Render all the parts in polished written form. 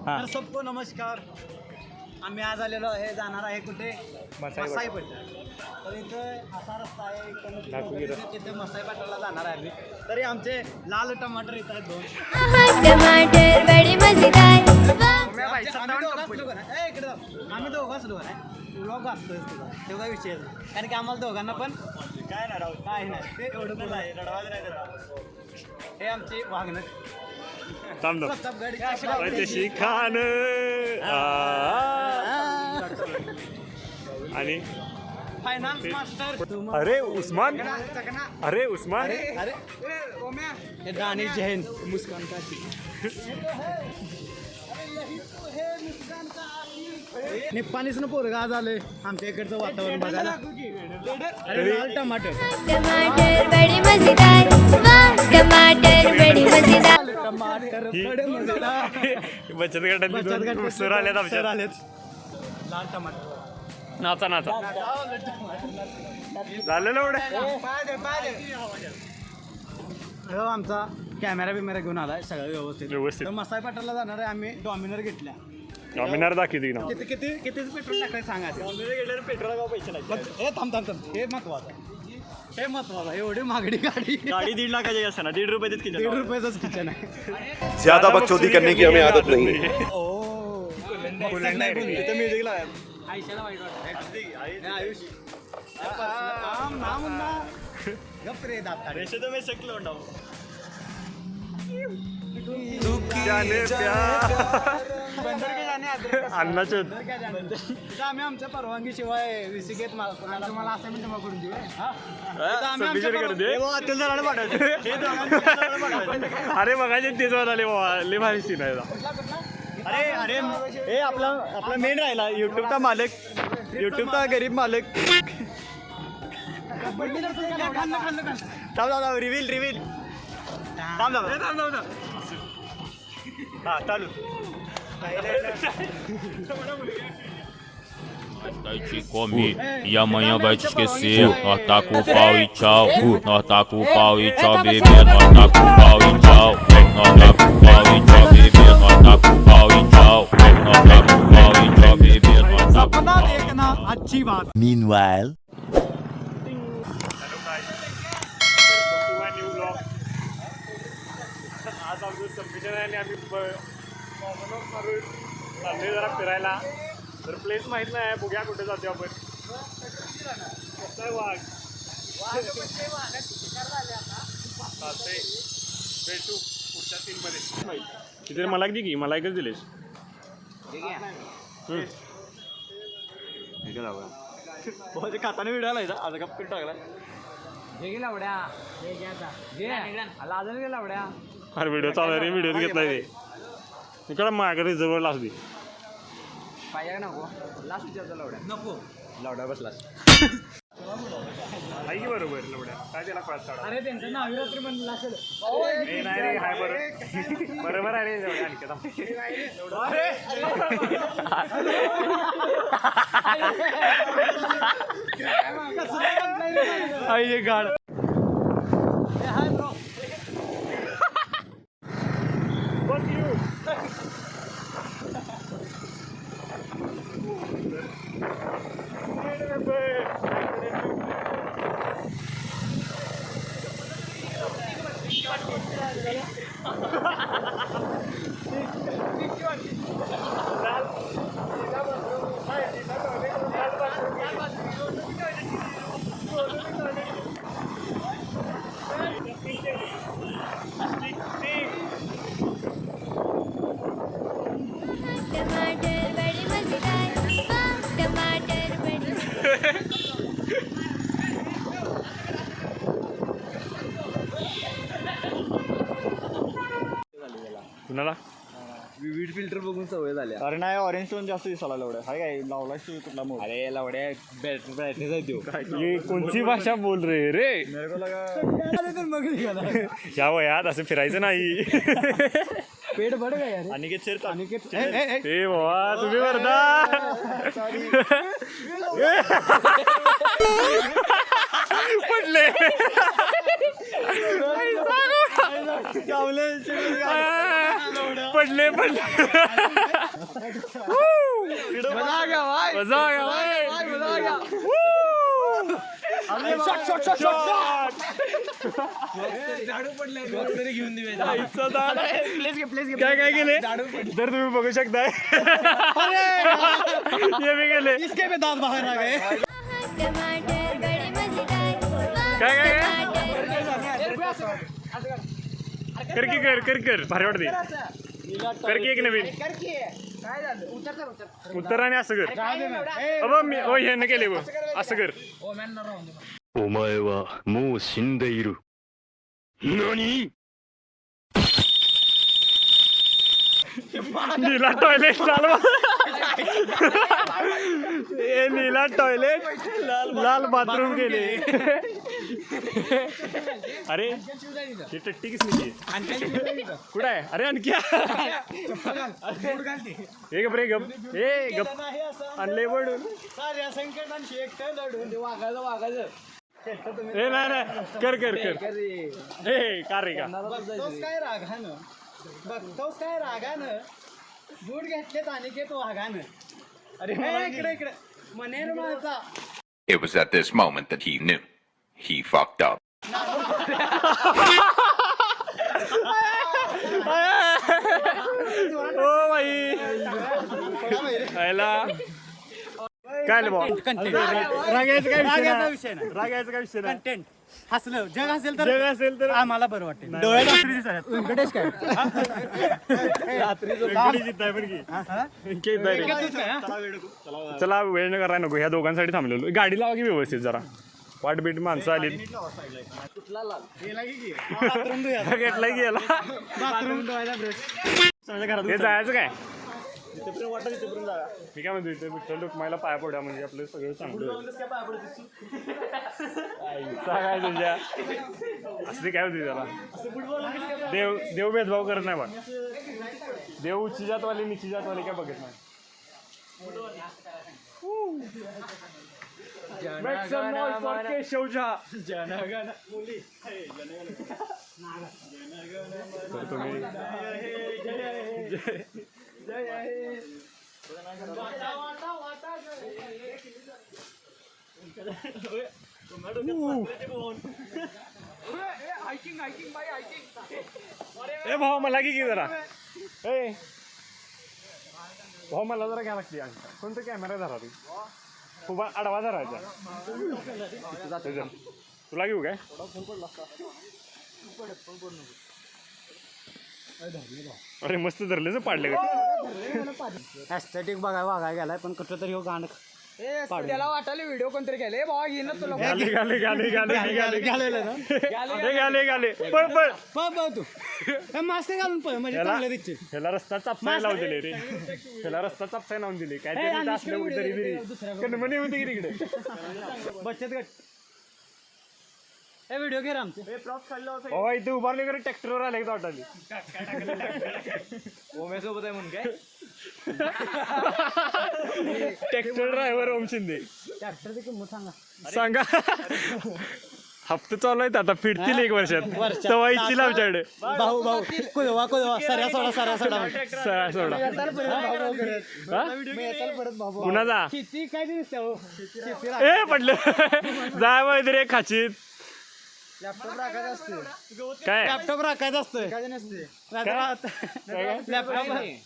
तर सबको नमस्कार. आम्ही आज आलेलो आहे जाणार आहे कुठे मसाई पठार. तर इथं असा रस्ता आहे तिथे मसाई पठारला जाणार आहे आम्ही. तरी आमचे लाल टमाटर येत आहेत 2 टमाटर बड़ी मजेदार. आम्ही दोघंच लोक आहे ब्लॉग असतोय तुझा तेवढा विषय कारण की आम्हाला दोघांना पण काय ना राहू काय नाही ते एवढं पण आहे रडवाज नाही. हे आमचे वागणं खान आणि फायनान्स मास्टर अरे उस्मान हे दानिश जैन मुस्कान काशी निप्पानीच ना पोरगा आज आले आमच्या इकडचं वातावरण बघायला. अरे लाल टमाटर टमाटर बड़ी मजेदार. टमाटर बड़ी मजेदार. टमाटर बडे मजेदार. बचत गटातले सर आलेत आमच्या लाल टमाटर नाचा झालेलं एवढं. आमचा कॅमेरा बिमेरा घेऊन आलाय सगळं व्यवस्थित. व्यवस्थित. तर मसाई पठारला जाणार आहे आम्ही डॉमिनर घेतल्या. डॉमिनर दाखवते ना कितीच पेट्रोल टाकायचं सांगा. डॉमिनर घेतल्यावर पेट्रोल पैसे लागतात. हे थांब हे महत्वाचं आहे. एवढी महागडी गाडी 1.5 लाखाची असते ना 1.5 रुपयाच किचन 1.5 रुपयाचंच किचन आहे. ज्यादा बकचोदी करने की हमें आदत नहीं है. तिथे म्युझिक लावा. आयुष्याला वाईट वाटतं आयुष गप रे दाता रेषे तो मी शकलो अन्नाचे आम्ही आमच्या परवानगी शिवाय विसिकेत तुम्हाला असाइनमेंट जमा करून देऊ. अरे बघायचे तेच वाले बाबा लय भारी सीन आहे. अरे हे आपला मेन राहिला युट्यूबचा मालक युट्यूबचा गरीब मालक. रिव्हील चालू Daichi come e amanhã vai te esquecer. Nós tá com o pau e tchau. Nós tá com o pau e tchau, bebê. Nós tá com o pau e tchau. Nós tá com o pau e tchau, bebê. Nós tá com o pau e tchau. Nós tá com o pau e tchau, bebê. Nós tá com o pau e tchau. अच्छी बात. Meanwhile, आज आमचं संमेलन आहे आणि आम्ही चाललोय जरा फिरायला. तर प्लेस माहित नाही बघूया कुठे जातो आपण. वाघ भेटू पुढच्या सीनमध्ये. तिथे मला दे की मला एकच दिलेस. खाताना व्हिडिओ आलाय आज गप्प टाकला. अरे व्हिडिओ चालू रे व्हिडिओ घेतलाय ते इकडं माझ्याकडे जवळ लास्ट दे नको लावड्या बसलास आहे की बरोबर लवड्या काय त्याला कळत काढा. अरे त्यांचं नाविरात्री म्हणलं असेल. नाही रे हाय बरोबर आहे रे लवड्या आणखी गाड टमाटर बड़ी मजेदार. टमाटर बड़ी कुणाला विविध फिल्टर बघून सवय झाली. अरे नाही ऑरेंज टोन जास्त दिसायला लवड्या. हाय काय लावला कुठला मोड. अरे लवड्या ब्राईटनेस आहे तो. ये कोणती भाषा बोल रे मग या वयात असं फिरायचं नाही. पेट बड काय अनिकेत सर अनिकेत ए बाबा तुम्ही वर्धा पडले पडले मजा आ गया काय केले तर तुम्ही बघू शकताय हे मी गेले इसके भी दांत बाहर आ गए टमाटर बड़े मजेदार काय काय टमाटर कर भारी वाटते कर की एक नवीन उत्तर आणि असं कर अबा मी ओ हे न केले बघ असं कर お前はもう死んでいる。何 नीला टॉयलेट चालवा हे नीला टॉयलेट लाल बाथरूम केले अरे ही टट्टी किसली कुठं आहे अरे आणखी हे गप रे गप हे गप आणले पडून साऱ्या संकटांशी एकटं लढून वागायचं हे नाही कर हे का रे का बघतोस काय रागानं बूट घेतलेत आणि घेत वाघानं अरे इकडे मनेर माझा It was at this moment that he knew. He fucked up. ओ भाई काय रागायचं काय विषय नाही कंटेंट हसलं जग हसेल जग असेल तर आम्हाला बरं वाटेल डोळ्यात रात्री दिसत वेंकटेश काय चला वेळ न करायला नको ह्या दोघांसाठी थांबलेलो गाडी लावा की व्यवस्थित जरा वाट बीट माणसं आली घेतला गेला हे जायचं काय मी काय म्हणतो इथे विठ्ठल लोकमाईला पाया पडा म्हणजे आपलं सगळं चांगलं काय तुझ्या असं काय होती त्याला देव भेदभाव करत नाही बघ देव उच्च जातवाले निची जातवाले काय बघत नाही Make some noise for केशवजा तर तुम्ही ए भाऊ मला की जरा ए भाऊ मला जरा घ्या लागते कोणतं कॅमेरा धरा तू खूप आडवा धरायचा तुला घेऊ काय अरे मस्त धरले पाडले ऍस्थेटिक बघायला गेलाय पण कुठं तरी हो गाणं त्याला वाटायला व्हिडिओ कोणतरी केले बाबा घेईन तुला गाले पळ तू मास्क घालून पळ म्हणजे चांगलं दिसते ह्याला रस्ता चापसाय लावून दिले रे ह्याला रस्ता चापसाय लावून दिले काय तरी असलं तरी म्हणे होते की तिकडे बचत गट हे व्हिडिओ घे आमचे बाबा इथे उभारले करे ट्रॅक्टरवर आले एकदा वाटाली ओम्यासोबत आहे म्हणून काय ट्रॅक्टर ड्रायव्हर ओम शिंदे ट्रॅक्टरची किंमत सांगा हप्ते चालू आहेत आता फिरतील एक वर्षात तवा इच्छिल आमच्याकडे भाऊ कुदवा सऱ्या सोडा कुणाचा शेती काय दिसते हो ए पडलं जाय माहिती रे खाचीत लॅपटॉप राखायचा असतो काय लॅपटॉप राखायचा असतोय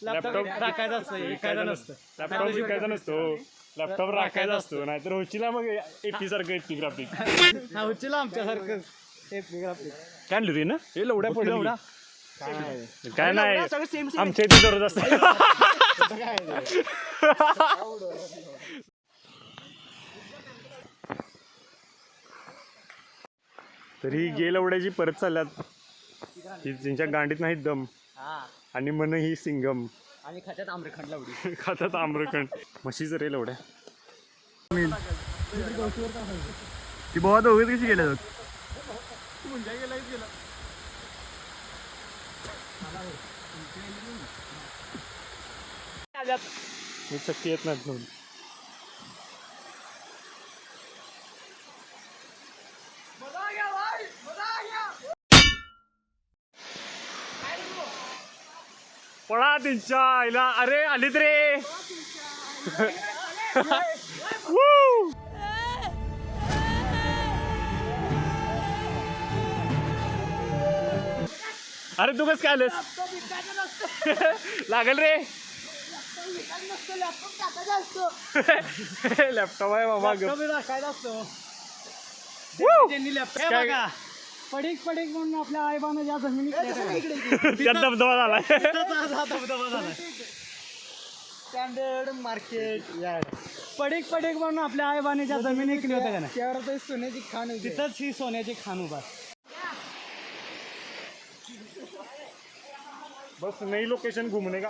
लॅपटॉप राखायचा असतोय विकायचा नसतं लॅपटॉप विकायचा नसतो लॅपटॉप राखायचा असतो नाहीतर होचीला मग एपी सारखं एपी ग्राफिक हा उचला आमच्यासारखं काय आणली रे ना हे लवड्या पडलं काय नाही आमच्या इथे दररोज असतं तरी गे लवड्याची परत चालल्यात ही त्यांच्या गांडीत नाही दम आणि मन ही सिंगम आणि खात्यात आम्रखंड लावली खातात आम्रखंड म्हशीच रे लवड्या ती बाबा दोघे कशी गेल्या मी चक्की येत नाहीत म्हणून सोळा त्यांच्या आईला अरे आलीत रे Woo! अरे तू कस काय आलेस लागल रे लॅपटॉप आहे बाबा पडीक म्हणून आपल्या आईबानं ज्या जमिनी त्यात धबधबा झाला स्टँडर्ड मार्केट पडीक म्हणून आपल्या आईबाने ज्या जमिनी विकली होत्या का नाही? त्यावर तर सोन्याची खाण होती. तिथंच ही सोन्याची खान उभा बस नई लोकेशन घूमने का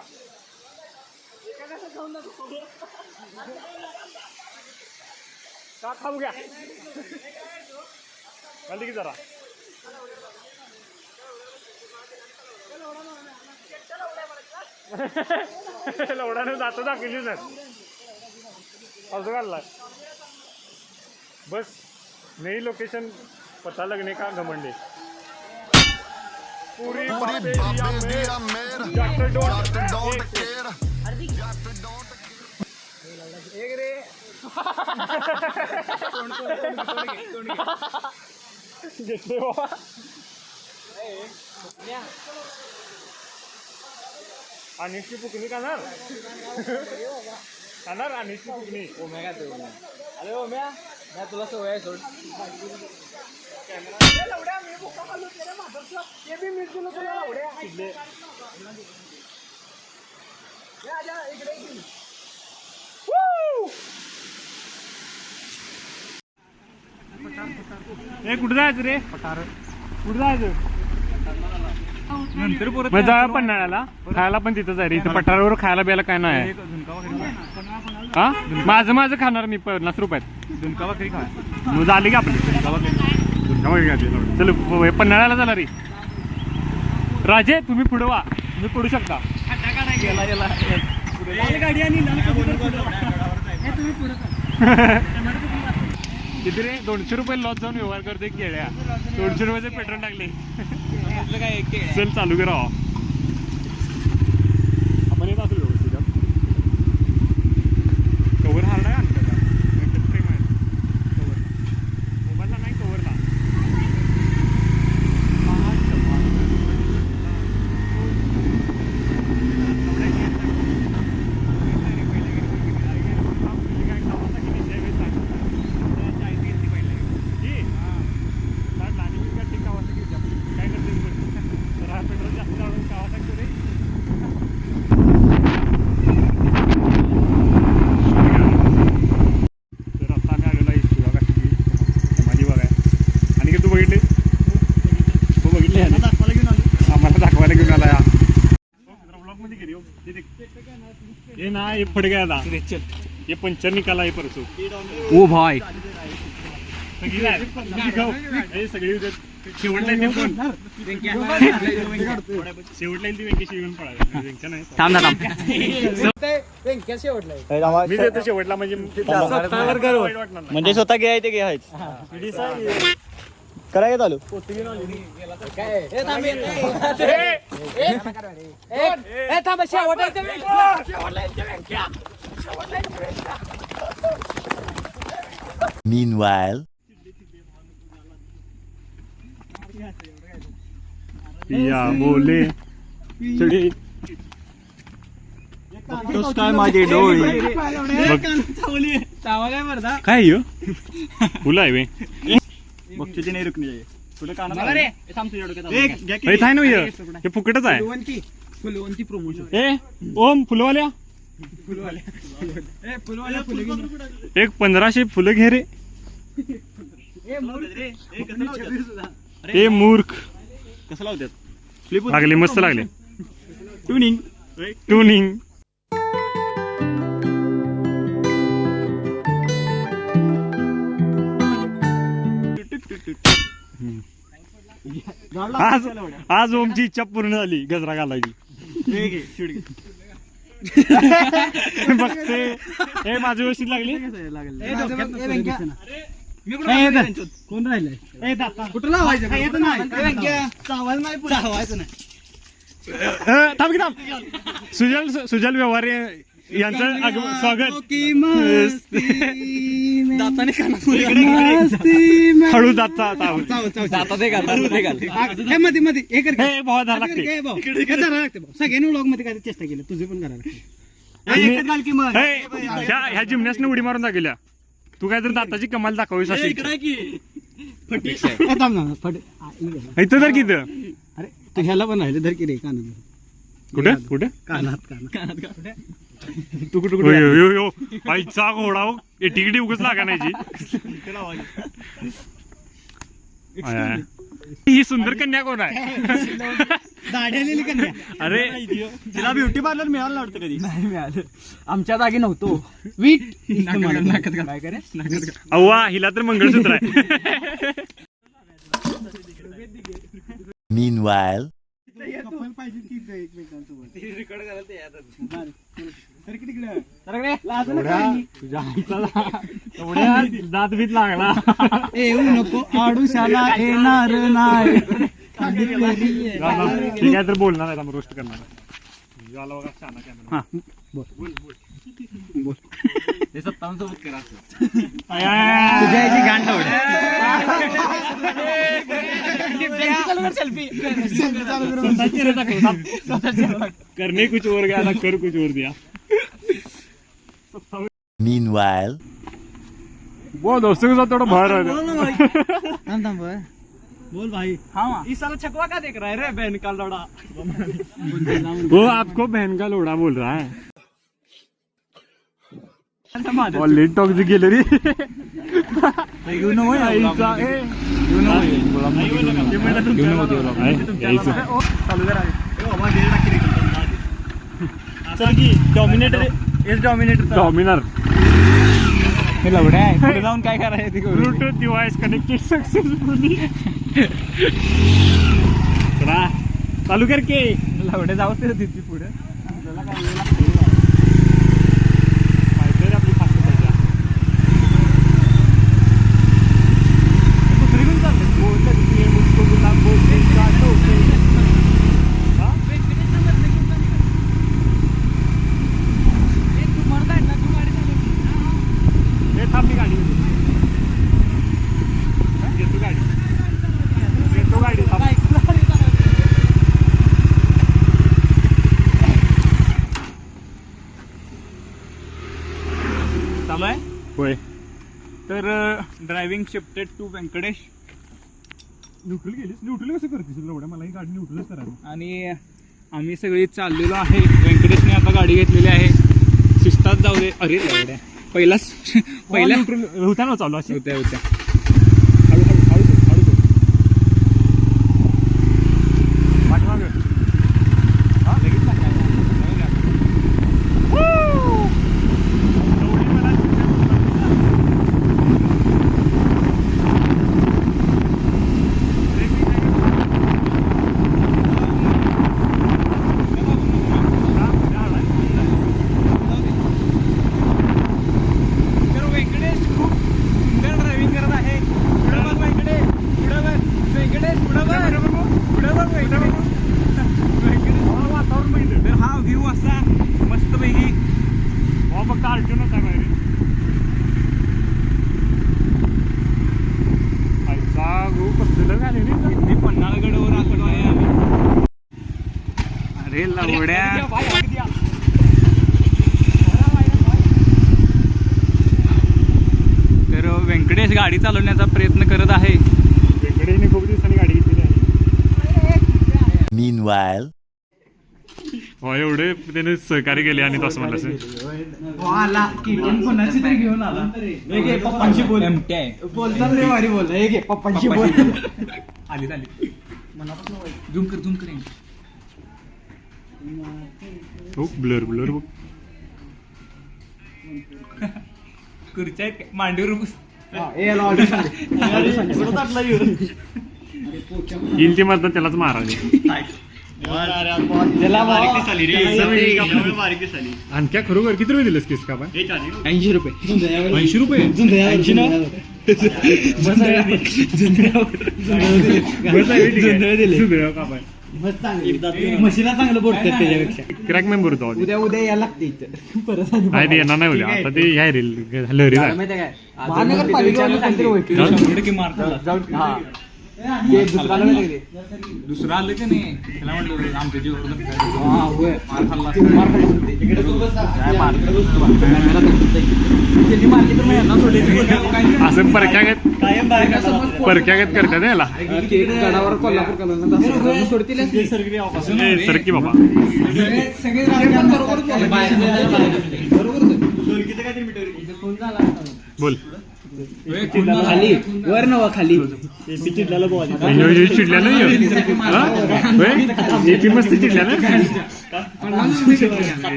का खाऊ घ्या घालते की जरा लवडाने जातो दाखवली सर असं घालला बस नई लोकेशन पता लगने का घमंडे पूरी बाबे दिया मेर डॉक्टर डोंट केयर एक रे घेतले बाबा अनिशची पुकणी खाणार खाणार अनिशची पुकणी ओम्या का अरे ओम्या मी तुला सवय आहे सोड ए कुठं जायचं रे कुठं जायचं नंतर परत जा पन्हाळ्याला खायला पण तिथंच आहे रे इथं पठारावर खायला बियाला काय नाही हा माझं खाणार मी 50 रुपयात झुणका भाकरी खा मग झाली का आपली झुणका भाकरी चल पन्हाळ्याला झाला रे राजे तुम्ही पुढे वा तुम्ही पडू शकता किती रे 200 रुपये लॉस जाऊन व्यवहार करतोय केळ्या 200 रुपयाचे पेट्रोल टाकले चल चालू करा आपण येत असेल व्यवस्थित कवर हार्ड आहे आणखी फ्रेम आहे कवर मोबाईलला नाही कवरला ये ना ये फट गया था ये पंचर निकाला है परसों ओ भाई सगळी शेवटला ती व्यंकेश येऊन पळाला व्यंका नाही मी देतो शेवटला म्हणजे म्हणजे स्वतः घ्याय ते घ्यायच कराय चालू Meanwhile, या बोले चढे काय माझे डोळे काय यो फुलं आहे बघतो नाही रुकणी पुढे थाय ना हे फुकटच आहे फुलवंती प्रमोशन ए ओम फुलवाल्या एक 1500 फुलं घे रे ए मूर्ख कसं लावतात लागले मस्त लागले ट्युनिंग ट्युनिंग आज ओमची इच्छा पूर्ण झाली गजरा घालायची बघते हे माझी व्यवस्थित लागली कोण राहिलंय कुठं लावायचं आवाज नाही पुढे लावायचं नाही थांब की थांब. सुजल व्यवहारे यांचं स्वागत. हळू जाता भावा धरा लागते. सगळ्यांनी व्लॉग मध्ये काय चेष्टा केली तुझी पण करायला ह्या जिमण्यासने उडी मारून दाखवल्या. तू काय तर दाताची कमाल दाखवावीस असेल इथं तर किती. अरे तू ह्याला पण राहिले धर की रे कानात. कुठे कुठे कानात तू कुठे आईचा घोडा टिकिटी उगच लागा नाही. ही सुंदर कन्या कोण आहे. दाढी आलेली कन्या. अरे तिला ब्युटी पार्लर मिळालं ना वाटतं कधी. नाही मिळालं आमच्या जागी नव्हतो. वीट काय करे अव्वा हिला तर मंगळसूत्र आहे. Meanwhile, दात बीत लागला. येऊ नको आडूशाला येणार नाही. ठीक आहे तर बोलणार आहे रोस्ट करणार. तुझ्याची गांड करणे कुछ और गया था, कर कुछ और दिया. meanwhile, वो दोस्तों के साथ थोड़ा बाहर आ जाओ. बोल भाई. हाँ इस साला छकवा का देख रहा है रे बहन का लौड़ा. वो आपको बहन का लोड़ा बोल रहा है. ऑलरेडी टॉक्सिक गेले रे. डॉमिनर पुढे जाऊन काय करायचं ब्लूटूथ डिव्हाइस कनेक्टेड सक्सेसफुली. चला चालू कर के लवडे जाऊ ते तिथे पुढे. माहिती आहे आपली फास्ट पाहिजे. दुसरी पण चालते. थांबली गाडी. घेतो गाडी चालू आहे. होय. तर driving shifted to Venkatesh. Neutral गेलीस. न्यूट्रल कसं करतेस एवढ्या. मला ही गाडी न्यूट्रलच करायला. आणि आम्ही सगळे चाललेलो आहे. व्यंकटेशने आता गाडी घेतलेली आहे. शिस्तात जाऊ दे. अरे पहिलाच न्यूट्रल होत्या ना चालू अशी. होत्या पाठीमागं. व्यंकटेश खूप सुंदर ड्रायव्हिंग करत आहे. पुढं बघ व्यंकटेश. पुढं बघ व्यंकटेश. पुढं बघ व्यंकटेश. वातावरण बघितलं तर हा व्ह्यू असा मस्त पैकी. फक्त अर्जुनच आहे बाहेर. पैसा गो कसलं झाले मी पन्हाळगडवर आलो आहे आम्ही. अरे लवड्या. तर व्यंकटेश गाडी चालवण्याचा प्रयत्न करत आहे. वेगळेने खूप दिवसांनी गाडी घेतलेली आहे. meanwhile, हो एवढे त्याने सहकार्य केले आणि तसं मला आला कोणाची तरी घेऊन आला. पप्पांशी बोल. बोलतात रे भारी बोल. पप्पांशी बोल. आली झूम कर. ब्लर बघ. खुर्च्या मांडीवर येईल ते म्हणतात त्यालाच मारायचे. आणि क्या खरोखर किती रुपये दिलेस केस का आपण. 80 रुपये. 80 रुपये. 80 ना. जुंधळ्या का म्हशीला चांगलं बोलतात त्याच्यापेक्षा. क्रॅक मेंबर होतो उद्या यायला लागते इथं परत नाही ते येणार नाही उद्या आता ते ह्या रील लहरी महानगरपालिकेवाले काहीतरी ओळखी. ते दुसरं आलं की नाही त्याला म्हणलं आमच्या जीवावर असं परक्यागत करतात याला गडावर कोल्हापूर कलर सोडतील सरकी बाबा सगळे राजकारण बोल खाली वर नवा खाली चिडल्या नाही मस्त चिडल्या ना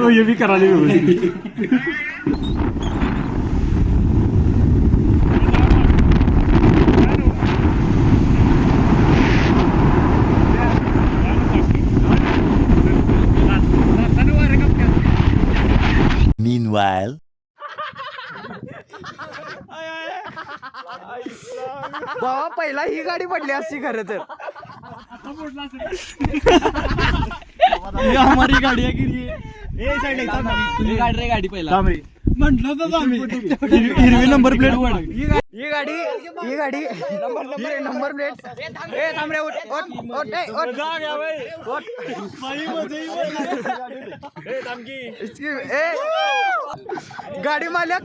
हे बी करा Meanwhile. बाबा पहिला ही गाडी पडली असती खरं तर हमारी गाडी आहे तुम्ही गाडी रे गाडी पहिला म्हटलं तर हिरवी नंबर प्लेट ही गाडी नंबर प्लेट ए थांब रे गाडी मालक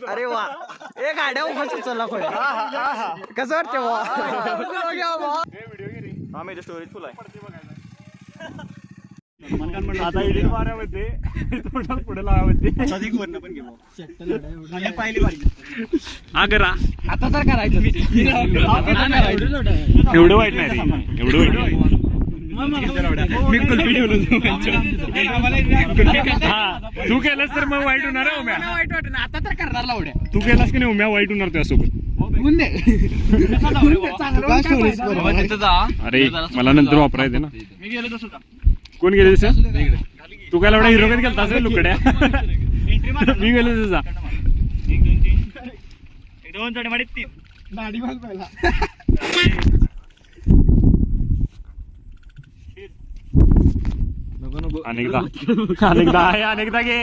अरे वा ए गाड्या उभा सुचला कसं वाटते स्टोरेज फुल आहे. आता एडिट मारामध्ये पुढे लावामध्ये आगरा आता तर करायचं एवढं वाईट नाही रे एवढं वाईट मी कुल्फी तू केलंस तर मग वाईट होणार आहे उम्या वाईट वाटत आता तर करणार लावड्या तू केलास की नाही उम्या वाईट होणार त्यासोबत अरे मला नंतर वापरायचं ना मी गेलो तसं कोण गेले तसं तू काय एवढा हिरो कधी गेलता असेल लुकड्या मी गेलो तुझा 2 चढ 3 गाडी माल पहिला अनेकदा घे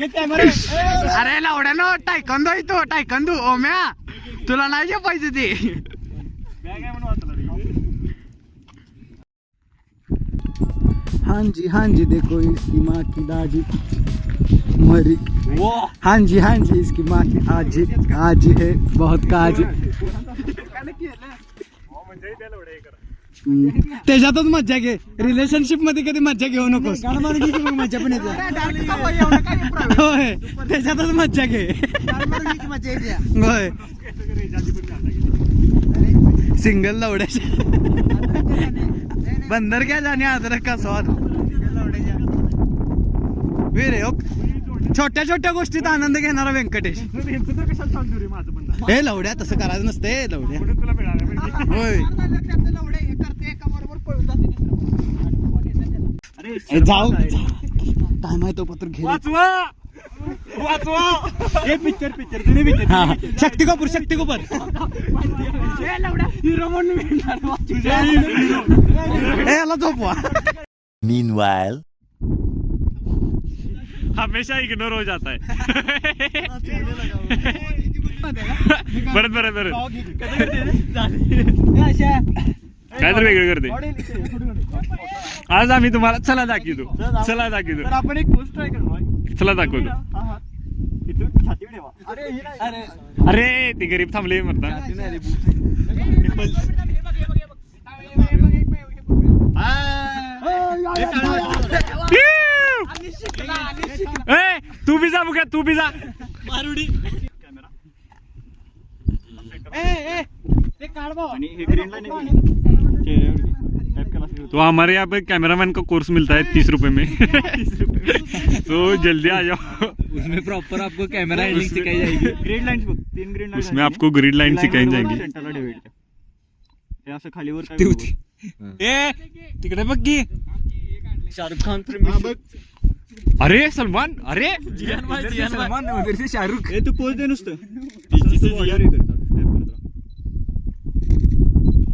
अरे लावड्यानो टायकंदू ओम्या तुला नाही जे पाहिजे ते हाँ जी देखो इसकी माँ की दादी मरी हाँ जी इसकी माँ की आज है बहुत काज त्याच्यातच मज्जा घे रिलेशनशिप मध्ये कधी मज्जा घेऊ नकोस मज्जा पण होय त्याच्यातच मज्जा घे होय सिंगल लवड्याच्या बंदर क्या जाने अदरक का स्वाद रे छोट्या छोट्या गोष्टीत आनंद घेणारा व्यंकटेश हे लवड्या तसं करायचं नसते लवड्या होय जाऊ टाइम आहे तो पत्र घे शक्ती कपूर याला झोपवा Meanwhile. हमेशा इग्नोर हो जाता है बरं काय तर वेगळं करते आज आम्ही तुम्हाला चला दाखवतो आपण एक पोस्ट ट्राय करू चला दाखवतो अरे ते गरीब थांबले म्हणता तू भी जा मुख्या तू भी जा मारुडी आणि हे ग्रीन लाईन चेहऱ्यावरती टाइप केला असेल. तो हमारे यहाँ पे कैमरामैन का कोर्स मिलता है 30 रुपए में तो जल्दी आ जाओ. उसमें प्रॉपर आपको कैमरा एडिटिंग सिखाई जाएगी. ग्रीन लाईन्स बघ 3 ग्रीन लाईन उसमें आपको ग्रीन लाइन सिखाई जाएंगी. सेंटरला डिवाइड हे असं खालीवर काय ते बघू. ए तिकडे बघ की शाहरुख खान प्रेमी. अरे सलमान अरे सलमान उधर से शाहरुख. ए तू पोच दे नुसतं यार हे करता टाइप करता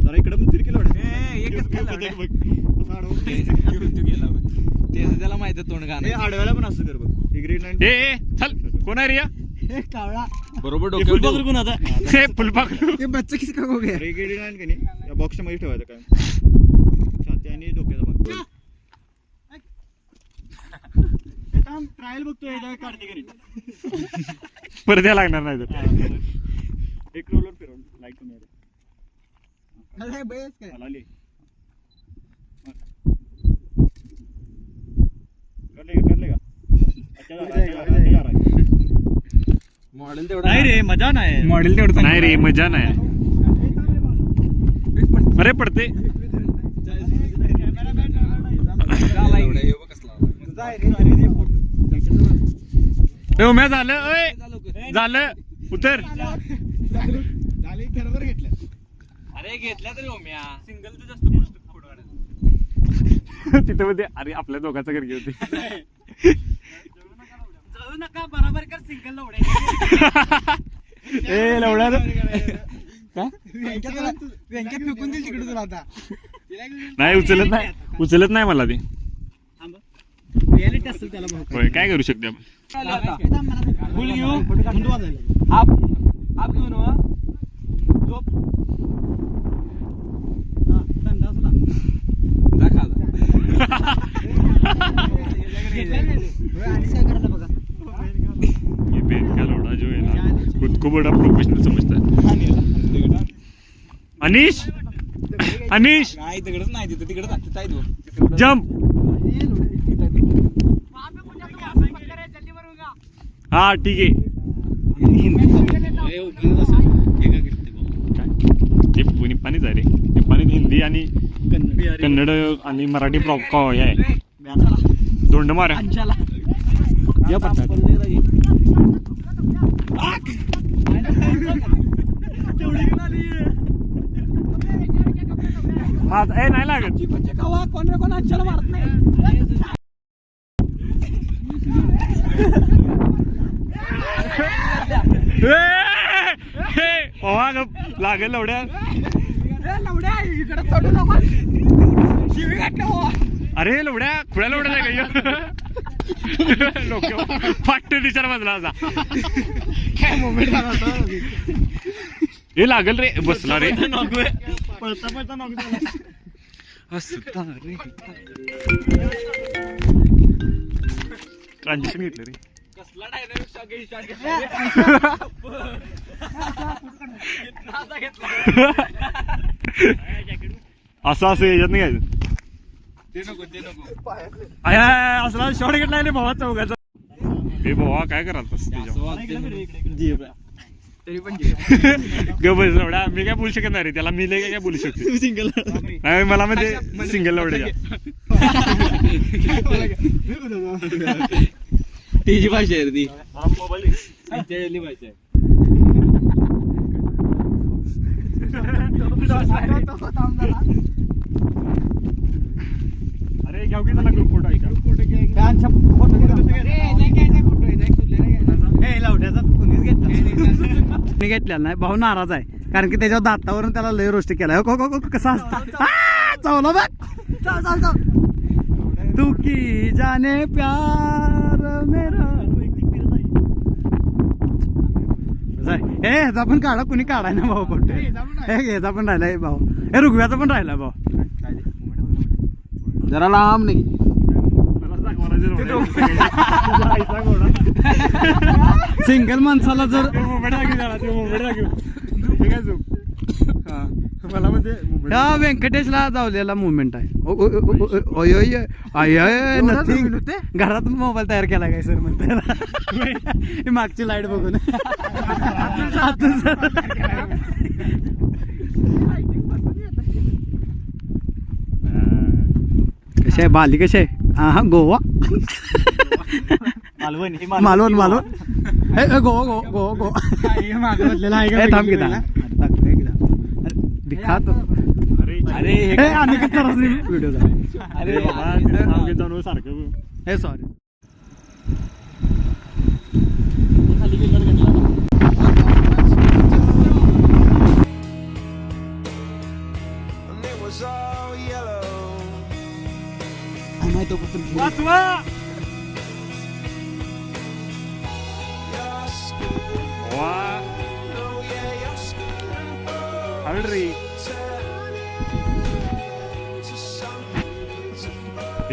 जरा इकडे पण फिरकी लोड त्याला माहिती तोंड हे गाणं आडव्याला पण असं कर बघ. ही ग्रीन लाईन ए चल कोण आहे रिया बरोबर फुल डोक्यावर पकड कोण आता. हे फुलपाखरू. ये बच्चा किसका हो गया? अरे ग्रीन लाईन का नाही या बॉक्सच्या मध्ये ठेवायचं काय छाती आणि डोक्याचा भाग. हे थांब ट्रायल बघतोय एकदा काढते का नाही. परत यायला लागणार नाही तर. एक रोलर फिरवून लाईक कमी आली. अरे बस काय? मला आली. करले का मॉडेल तेवढा नाही रे मजा नाही. मॉडेल तेवढं नाही रे मजा नाही. अरे पडते. ए उम्या झालं ओय झालं उतर. अरे घेतल्या तरी ओम्या सिंगल जास्त फोटो तिथे मध्ये अरे आपल्या दोघांचं घर होती. जाऊ नका बरोबर कर सिंगल लवड्या. ए लवड्या व्यंक्यात फेकून दिल तिकडे तुला आता. नाही उचलत नाही मला ते. रियालिटी असेल त्याला भाऊ. होय काय करू शकते आपण. फुल घेऊ आप घेऊन वा झोप ये बेन का लौड़ा जो है ना खुद को बड़ा प्रोफेशनल समझता है. अनीश अनीश नाही तिकडच नाही तिकडे जंप. हाँ ठीक आहे. ते निप्पाणीच आहे रे. निप्पाणीत हिंदी आणि कन्नड आणि मराठी हे आहे. दोंड मारा या पत्ता. माझा नाही लागत. कोण रे कोण अंशाला मारत नाही. लागेल लवड्या. अरे लवड्या खुळ्या लवड्या नाही का लोक फाट दिसायला बाजला असा. काय मोमेंट झाला. हे लागल रे बसला रे. पळता पळता नॉक झाला. ट्रान्झॅक्शन घेतलं रे. कसला डायनामिक शॉट असं याच्यात नाही घ्यायचं. ते नको असला शॉर्ट घेतला रे भावा चौघाचा. हे भावा काय कराल तरी पण गबस लवडा. मी काय बोलू शकत नाही रे त्याला. मी काय बोलू शकते. सिंगल नाही मला म्हणजे सिंगल लवड्याच्या तिची भाषा आहे ती. मोबाईल त्यांच्याली भाषा आहे. अरे घ्याव की त्याला ग्रुप फोटो ऐका. लावड्याचा कुणीच घेतला घेतलेला नाही. भाऊ नाराज आहे कारण की त्याच्या दातावरून त्याला लय रोस्ट केलाय. कसा असता चावला बघ. तू की जाने प्यार मेरा. हे ह्याचा पण काढा. कुणी काढाय ना भाऊ फोटो. ह्याचा पण राहिलाय भाऊ. हे रुगव्याचा पण राहिला भाऊ. जरा लांब नाही. सिंगल माणसाला जर मला म्हणजे ह्या व्यंकटेशला जावलेला मुवमेंट आहे नथिंग घरातून मोबाईल तयार केला काय सर म्हणते मागची लाईट बघून आतून सर. कशी आहे बाली कशी आहे हा गोवा मालवण गोवा गोवा गोवा थांब घेता दिखा तो अरे आणि व्हिडिओ अरे बाबा सारखं हे सॉरी वाचवा वा हळरी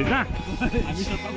ना आम्ही स्वतः